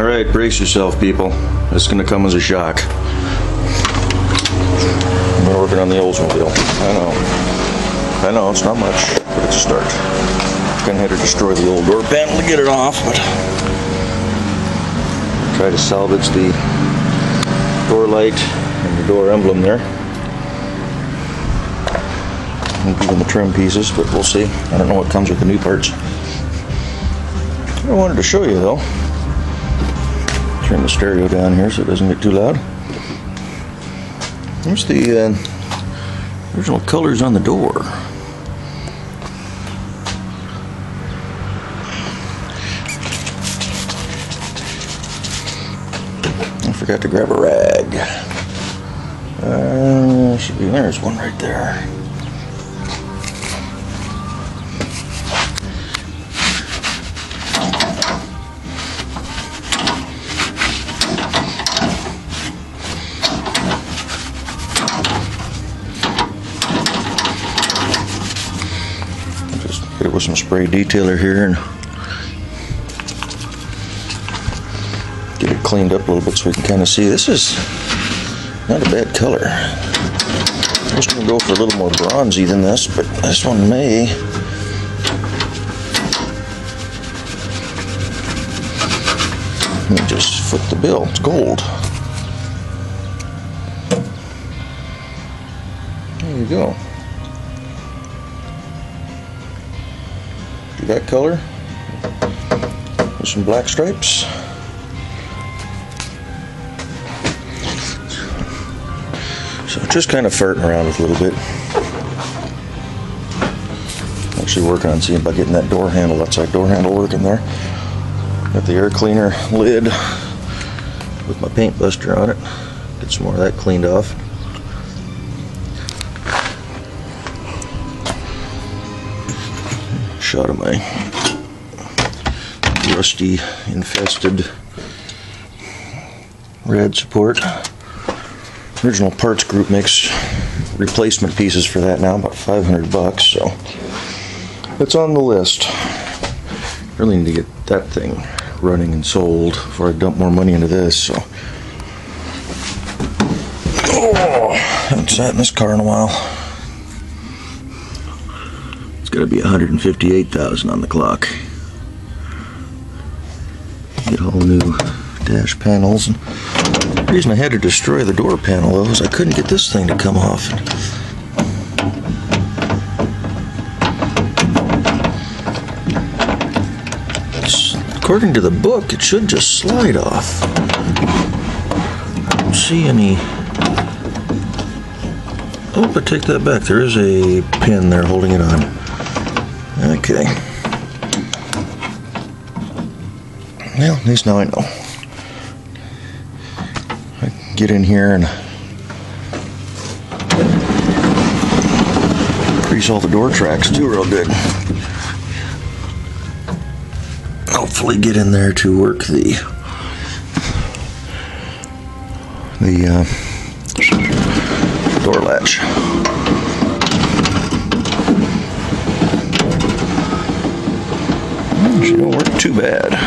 Alright, brace yourself, people. It's gonna come as a shock. We're working on the Oldsmobile. I know, it's not much, but it's a start. Gonna have to destroy the old door panel to get it off, but try to salvage the door light and the door emblem there. Even the trim pieces, but we'll see. I don't know what comes with the new parts. I wanted to show you though. Turn the stereo down here so it doesn't get too loud. Here's the original colors on the door. I forgot to grab a rag. Should be, there's one right there. Just hit it with some spray detailer here and get it cleaned up a little bit so we can kind of see. This is not a bad color. I was going to go for a little more bronzy than this, but this one may. Let me just foot the bill. It's gold. There you go. Do that color with some black stripes. So just kind of farting around with a little bit. Actually working on seeing about getting that door handle, outside door handle working there. Got the air cleaner lid with my paint buster on it. Get some more of that cleaned off. Shot of my rusty infested red support. Original Parts Group makes replacement pieces for that now, about $500, so it's on the list. Really need to get that thing running and sold before I dump more money into this. So, oh, haven't sat in this car in a while. It's got to be 158,000 on the clock. Get all new dash panels. And the reason I had to destroy the door panel though is I couldn't get this thing to come off. According to the book, it should just slide off. I don't see any. Oh, but take that back. There is a pin there holding it on. Okay. Well, at least now I know. I can get in here and grease all the door tracks too real good. Hopefully get in there to work the door latch. She don't work too bad.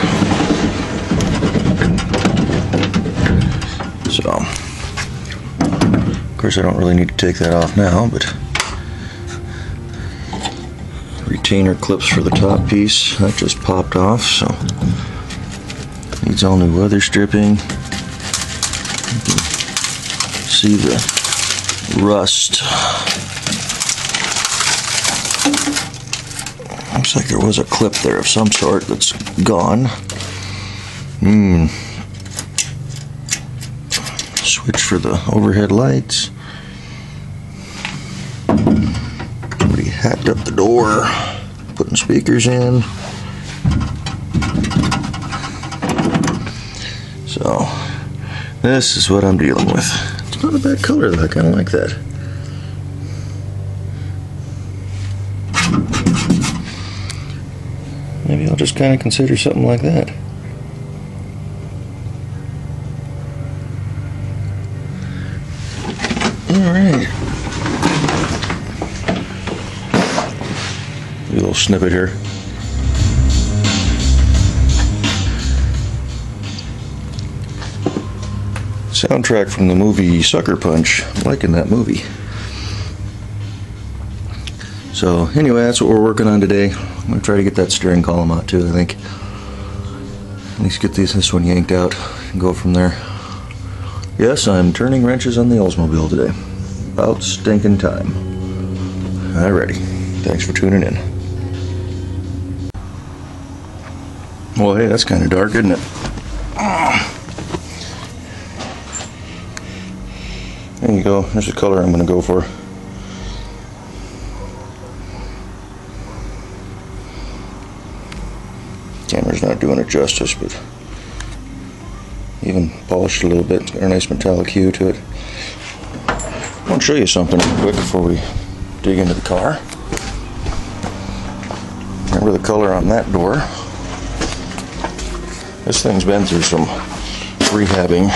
So, of course I don't really need to take that off now, but retainer clips for the top piece, that just popped off, so needs all new weather stripping. You can see the rust. Looks like there was a clip there of some sort that's gone. Switch for the overhead lights. Somebody hacked up the door, putting speakers in. So this is what I'm dealing with. It's not a bad color though, I kind of like that. Maybe I'll just kind of consider something like that. Alright. A little snippet here. Soundtrack from the movie Sucker Punch. I'm liking that movie. So anyway, that's what we're working on today. I'm going to try to get that steering column out too, I think. At least get this one yanked out and go from there. Yes, I'm turning wrenches on the Oldsmobile today. About stinking time. Alrighty. Thanks for tuning in. Well, hey, that's kind of dark, isn't it? There you go. There's the color I'm going to go for. Camera's not doing it justice, but even polished a little bit. It's got a nice metallic hue to it. I want to show you something real quick before we dig into the car. Remember the color on that door? This thing's been through some rehabbing.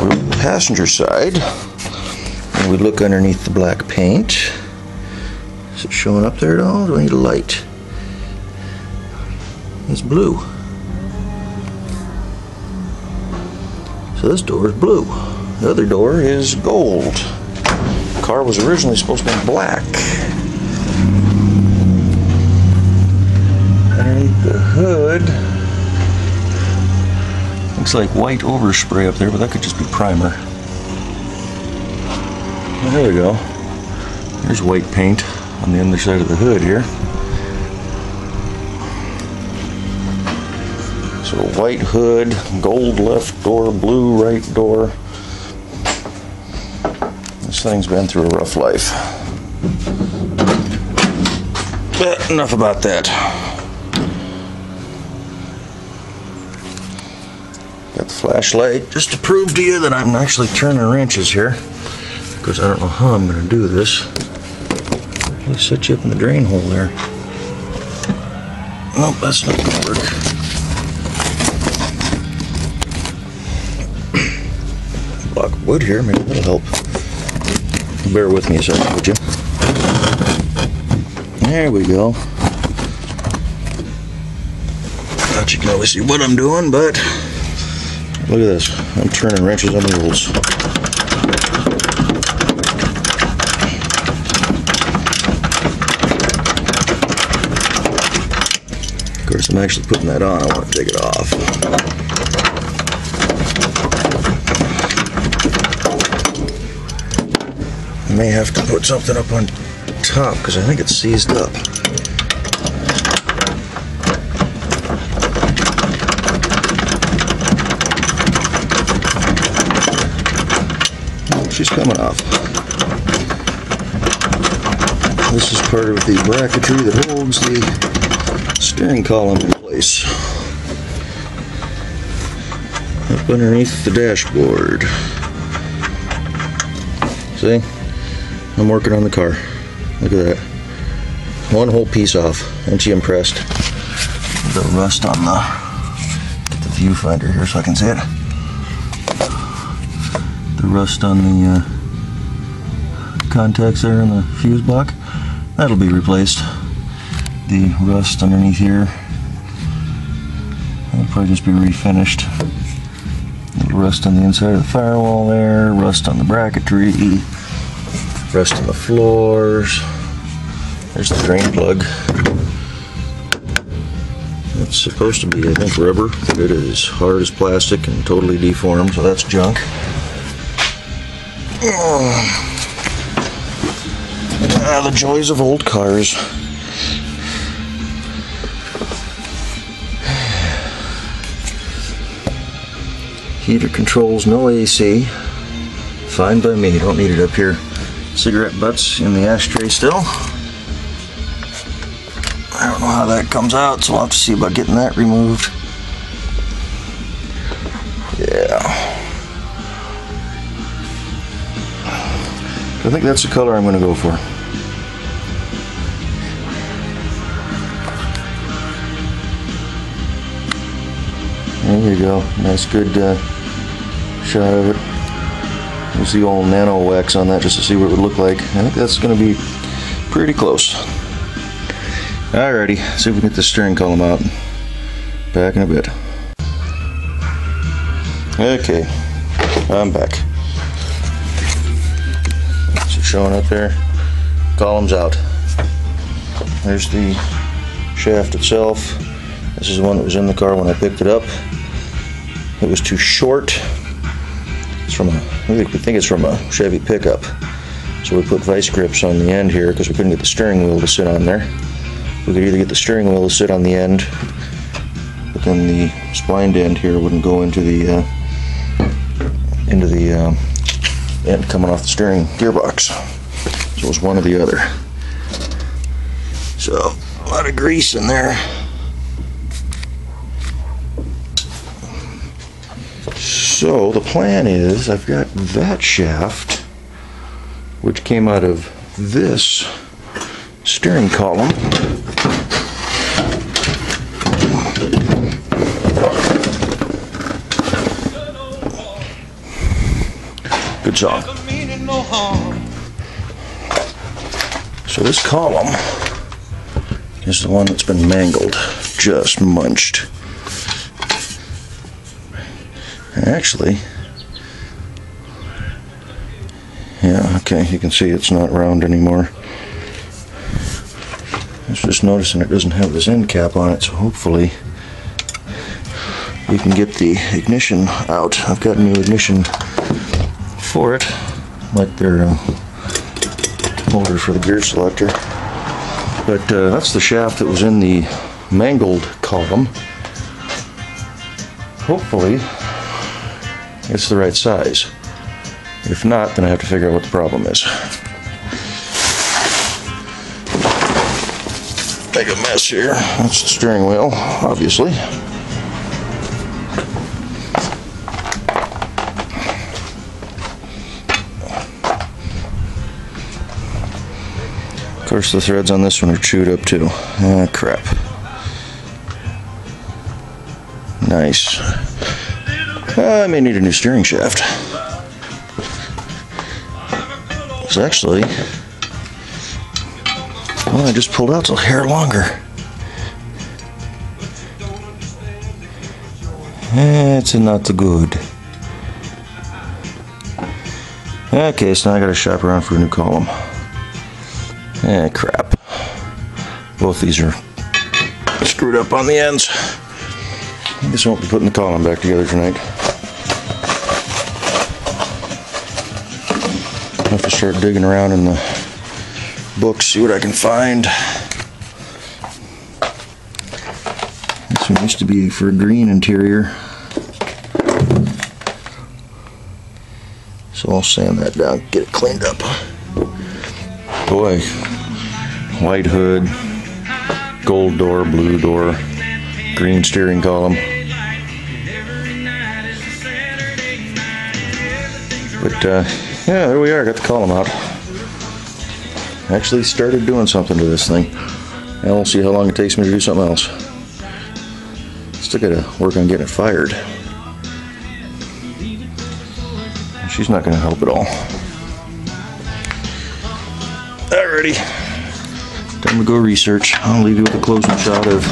We're on the passenger side, and we look underneath the black paint. Is it showing up there at all? Do I need a light? It's blue. So this door is blue. The other door is gold. The car was originally supposed to be black. Underneath the hood, looks like white overspray up there, but that could just be primer. There we go. There's white paint on the underside of the hood here. So white hood, gold left door, blue right door. This thing's been through a rough life. But enough about that. Got the flashlight just to prove to you that I'm actually turning wrenches here. Because I don't know how I'm going to do this. I'll set you up in the drain hole there. Nope, that's not going to work. Block of wood here, maybe that'll help. Bear with me a second, would you? There we go. Not you can always see what I'm doing, but look at this. I'm turning wrenches on the wheels. Of course, I'm actually putting that on. I want to take it off. I may have to put something up on top because I think it's seized up. Oh, she's coming off. This is part of the bracketry that holds the steering column in place. Up underneath the dashboard. See? I'm working on the car. Look at that. One whole piece off. Aren't you impressed? The rust on the... Get the viewfinder here so I can see it. The rust on the contacts there in the fuse block. That'll be replaced. The rust underneath here. That'll probably just be refinished. Little rust on the inside of the firewall there. Rust on the bracketry. Rust on the floors. There's the drain plug. It's supposed to be, I think, rubber, but it is hard as plastic and totally deformed, so that's junk. The joys of old cars. Heater controls, no AC. Fine by me, don't need it up here. Cigarette butts in the ashtray still. I don't know how that comes out, so I'll have to see about getting that removed. Yeah. I think that's the color I'm going to go for. There you go. Nice good shot of it. Use the old nano wax on that just to see what it would look like. I think that's going to be pretty close. Alrighty, see if we can get the steering column out. Back in a bit. Okay, I'm back. Is it showing up there? Column's out. There's the shaft itself. This is the one that was in the car when I picked it up. It was too short. It's from we think it's from a Chevy pickup. So we put vice grips on the end here because we couldn't get the steering wheel to sit on there. We could either get the steering wheel to sit on the end, but then the splined end here wouldn't go into the end coming off the steering gearbox. So it was one or the other. So a lot of grease in there. So the plan is I've got that shaft, which came out of this steering column. Good song. So this column is the one that's been mangled, just munched. Actually, yeah, okay, you can see it's not round anymore. I was just noticing it doesn't have this end cap on it, so hopefully we can get the ignition out. I've got a new ignition for it, like their motor for the gear selector. But that's the shaft that was in the mangled column. Hopefully it's the right size. If not, then I have to figure out what the problem is. Make a mess here. That's the steering wheel, obviously. Of course, the threads on this one are chewed up too. Ah, crap. Nice. I may need a new steering shaft. It's actually, well, I just pulled out the hair longer. It's not good. Okay, so now I gotta shop around for a new column. Crap. Both these are screwed up on the ends. I guess I won't be putting the column back together tonight. I'll have to start digging around in the books, see what I can find. This one used to be for a green interior. So I'll sand that down, get it cleaned up. Boy, white hood, gold door, blue door, green steering column. But yeah, there we are, got the column out. Actually started doing something to this thing. And we'll see how long it takes me to do something else. Still gotta work on getting it fired. She's not gonna help at all. Alrighty, time to go research. I'll leave you with a closing shot of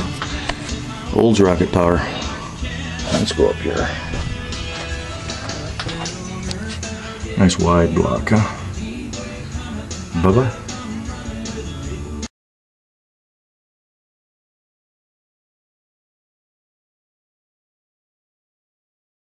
Olds rocket power. Let's go up here. Nice wide block, huh? Bye-bye.